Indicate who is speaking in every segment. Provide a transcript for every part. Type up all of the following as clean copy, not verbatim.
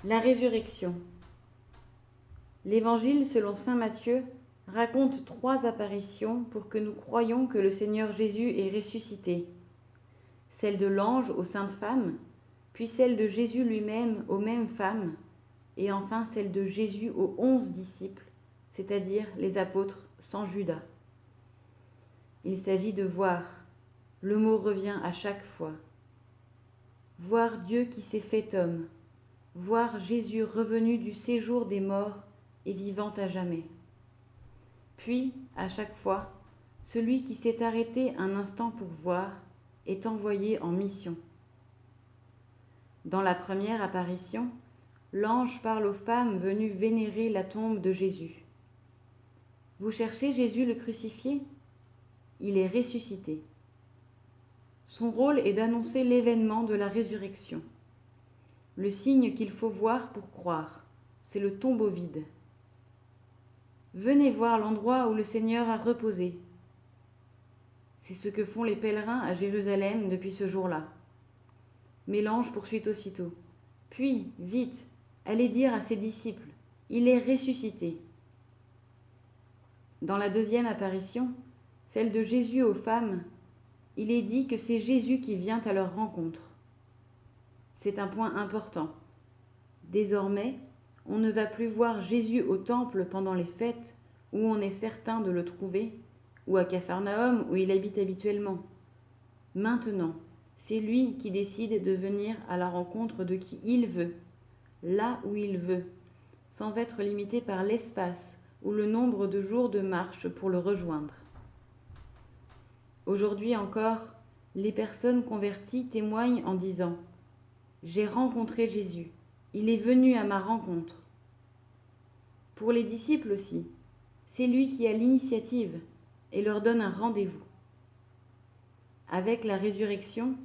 Speaker 1: La résurrection. L'Évangile selon saint Matthieu raconte 3 apparitions pour que nous croyions que le Seigneur Jésus est ressuscité. Celle de l'ange aux saintes femmes, puis celle de Jésus lui-même aux mêmes femmes, et enfin celle de Jésus aux 11 disciples, c'est-à-dire les apôtres sans Judas. Il s'agit de voir, le mot revient à chaque fois. Voir Dieu qui s'est fait homme, voir Jésus revenu du séjour des morts et vivant à jamais. Puis, à chaque fois, celui qui s'est arrêté un instant pour voir est envoyé en mission. Dans la première apparition, l'ange parle aux femmes venues vénérer la tombe de Jésus. Vous cherchez Jésus le crucifié ? Il est ressuscité. Son rôle est d'annoncer l'événement de la résurrection. Le signe qu'il faut voir pour croire, c'est le tombeau vide. Venez voir l'endroit où le Seigneur a reposé. C'est ce que font les pèlerins à Jérusalem depuis ce jour-là. Mais l'ange poursuit aussitôt. Puis, vite, allez dire à ses disciples, il est ressuscité. Dans la deuxième apparition, celle de Jésus aux femmes, il est dit que c'est Jésus qui vient à leur rencontre. C'est un point important. Désormais, on ne va plus voir Jésus au temple pendant les fêtes où on est certain de le trouver, ou à Capharnaüm où il habite habituellement. Maintenant, c'est lui qui décide de venir à la rencontre de qui il veut, là où il veut, sans être limité par l'espace ou le nombre de jours de marche pour le rejoindre. Aujourd'hui encore, les personnes converties témoignent en disant « J'ai rencontré Jésus, il est venu à ma rencontre ». Pour les disciples aussi, c'est lui qui a l'initiative et leur donne un rendez-vous. Avec la résurrection,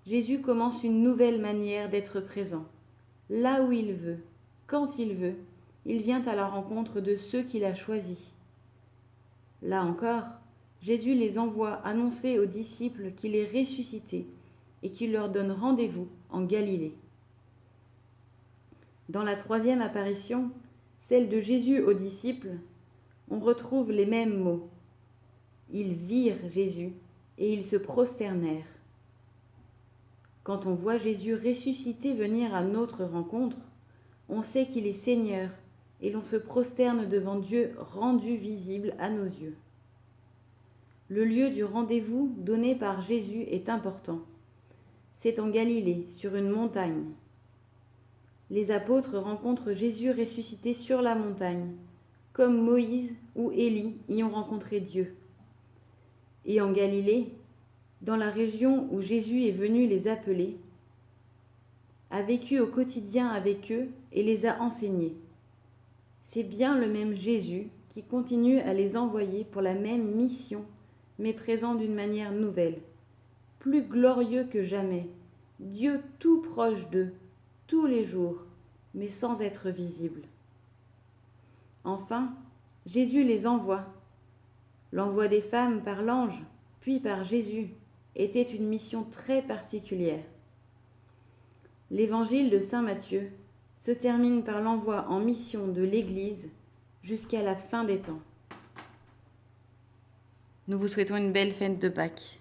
Speaker 1: Jésus commence une nouvelle manière d'être présent. Là où il veut, quand il veut, il vient à la rencontre de ceux qu'il a choisis. Là encore, Jésus les envoie annoncer aux disciples qu'il est ressuscité et qu'il leur donne rendez-vous en Galilée. Dans la troisième apparition, celle de Jésus aux disciples, on retrouve les mêmes mots. Ils virent Jésus et ils se prosternèrent. Quand on voit Jésus ressuscité venir à notre rencontre, on sait qu'il est Seigneur et l'on se prosterne devant Dieu rendu visible à nos yeux. Le lieu du rendez-vous donné par Jésus est important. C'est en Galilée, sur une montagne. Les apôtres rencontrent Jésus ressuscité sur la montagne, comme Moïse ou Élie y ont rencontré Dieu. Et en Galilée, dans la région où Jésus est venu les appeler, a vécu au quotidien avec eux et les a enseignés. C'est bien le même Jésus qui continue à les envoyer pour la même mission, mais présent d'une manière nouvelle, plus glorieux que jamais, Dieu tout proche d'eux, tous les jours, mais sans être visible. Enfin, Jésus les envoie. L'envoi des femmes par l'ange, puis par Jésus, était une mission très particulière. L'évangile de saint Matthieu se termine par l'envoi en mission de l'Église jusqu'à la fin des temps. Nous vous souhaitons une belle fête de Pâques.